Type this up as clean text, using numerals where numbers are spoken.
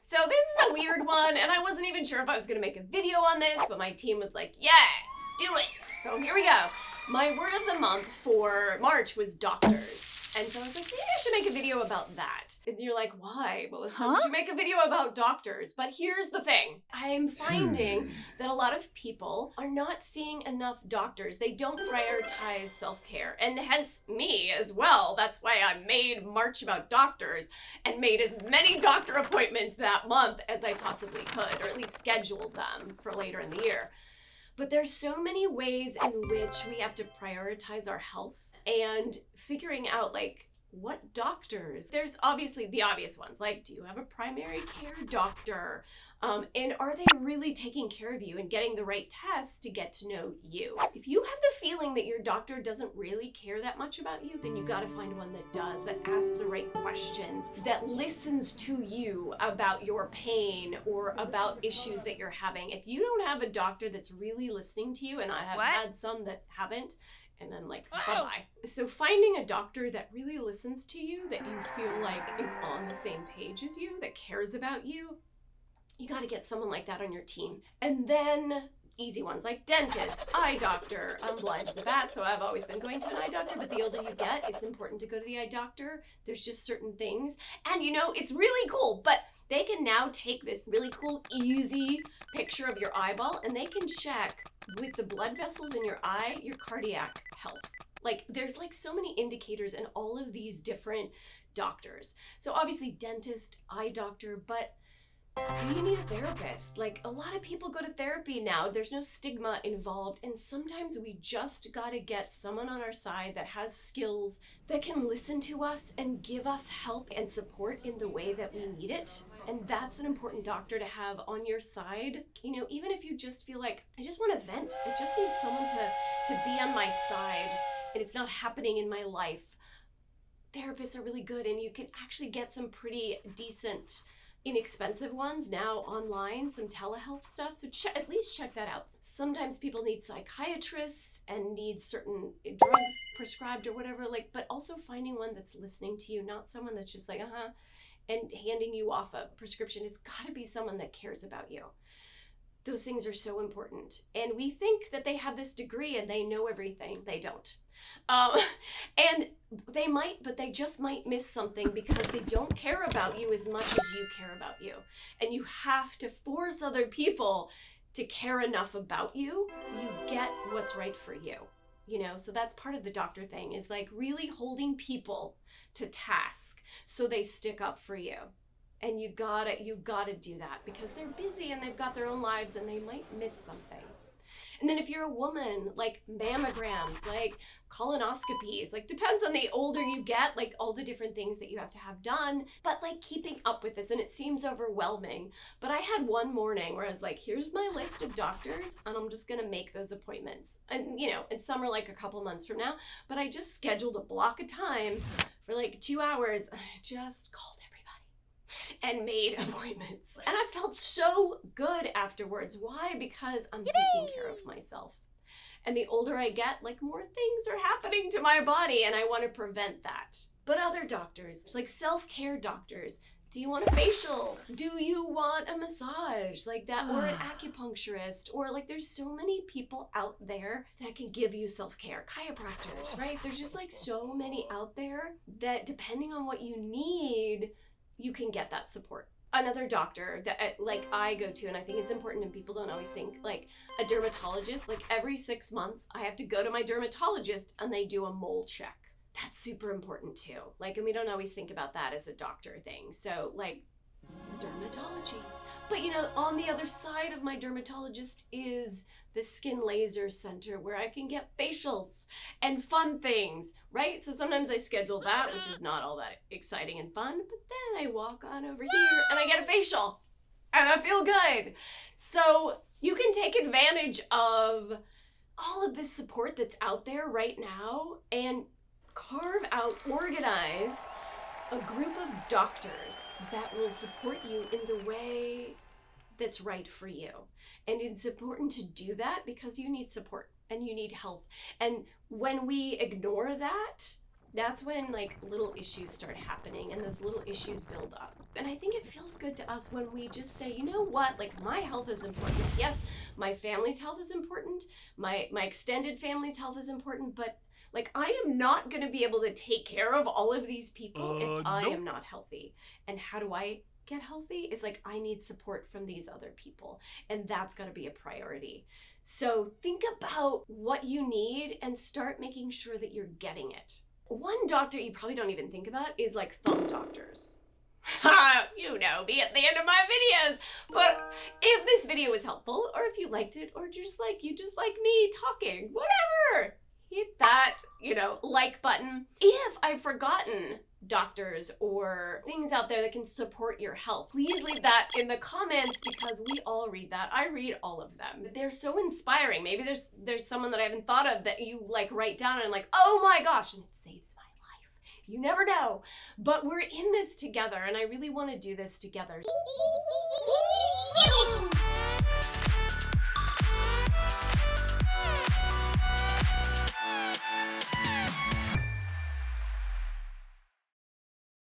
So this is a weird one, and I wasn't even sure if I was gonna make a video on this, but my team was like, yeah, do it. So here we go. My word of the month for March was doctors. And so I was like, maybe I should make a video about that. And you're like, why? Melissa, would you make a video about doctors? But here's the thing. I'm finding that a lot of people are not seeing enough doctors. They don't prioritize self-care. And hence me as well. That's why I made March about doctors and made as many doctor appointments that month as I possibly could, or at least scheduled them for later in the year. But there's so many ways in which we have to prioritize our health and figuring out like what doctors. There's obviously the obvious ones, like do you have a primary care doctor? And are they really taking care of you and getting the right tests to get to know you? If you have the feeling that your doctor doesn't really care that much about you, then you gotta find one that does, that asks the right questions, that listens to you about your pain or about issues that you're having. If you don't have a doctor that's really listening to you, and I have had some that haven't, and then like, bye-bye. So finding a doctor that really listens to you, that you feel like is on the same page as you, that cares about you, you gotta get someone like that on your team. And then easy ones like dentist, eye doctor. I'm blind as a bat, so I've always been going to an eye doctor, but the older you get, it's important to go to the eye doctor. There's just certain things. And you know, it's really cool, but they can now take this really cool, easy picture of your eyeball and they can check with the blood vessels in your eye, your cardiac health. Like there's like so many indicators in all of these different doctors. So obviously dentist, eye doctor, but do you need a therapist? Like a lot of people go to therapy now. There's no stigma involved. And sometimes we just gotta get someone on our side that has skills that can listen to us and give us help and support in the way that we need it. And that's an important doctor to have on your side. You know, even if you just feel like, I just want to vent. I just need someone to be on my side and it's not happening in my life. Therapists are really good and you can actually get some pretty decent inexpensive ones now online, some telehealth stuff. So at least check that out. Sometimes people need psychiatrists and need certain drugs prescribed or whatever, like, but also finding one that's listening to you, not someone that's just like, and handing you off a prescription. It's gotta be someone that cares about you. Those things are so important. And we think that they have this degree and they know everything. They don't. And they might, but they just might miss something because they don't care about you as much as you care about you. And you have to force other people to care enough about you so you get what's right for you. You know, so that's part of the doctor thing, is like really holding people to task so they stick up for you. And you gotta do that because they're busy and they've got their own lives and they might miss something. And then if you're a woman, like mammograms, like colonoscopies, like depends on the older you get, like all the different things that you have to have done, but like keeping up with this, and it seems overwhelming. But I had one morning where I was like, here's my list of doctors and I'm just gonna make those appointments. And you know, and some are like a couple months from now, but I just scheduled a block of time for like 2 hours and I just called and made appointments. And I felt so good afterwards. Why? Because I'm taking care of myself. And the older I get, like more things are happening to my body and I want to prevent that. But other doctors, like self-care doctors, do you want a facial? Do you want a massage like that? Or an acupuncturist? Or like there's so many people out there that can give you self-care. Chiropractors, right? There's just like so many out there that depending on what you need, you can get that support. Another doctor that like I go to and I think is important and people don't always think, like a dermatologist, like every 6 months I have to go to my dermatologist and they do a mole check. That's super important too. Like, and we don't always think about that as a doctor thing. So like dermatology. But you know, on the other side of my dermatologist is the skin laser center where I can get facials and fun things, right? So sometimes I schedule that, which is not all that exciting and fun, but then I walk on over here and I get a facial and I feel good. So you can take advantage of all of this support that's out there right now and carve out, organize a group of doctors that will support you in the way that's right for you. And it's important to do that because you need support and you need help. And when we ignore that, That's when like little issues start happening and those little issues build up. And I think it feels good to us when we just say, you know what, like my health is important. Yes, my family's health is important. My extended family's health is important, but like I am not going to be able to take care of all of these people if I am not healthy. And how do I get healthy? Is like I need support from these other people, and that's got to be a priority. So think about what you need and start making sure that you're getting it. One doctor you probably don't even think about is like thumb doctors. You know me at the end of my videos. But if this video was helpful, or if you liked it, or you just like me talking, whatever, hit that, like button. If I've forgotten doctors or things out there that can support your health, please leave that in the comments because we all read that. I read all of them. They're so inspiring. Maybe there's someone that I haven't thought of that you like write down and like, oh my gosh, and it saves my life. You never know. But we're in this together and I really want to do this together.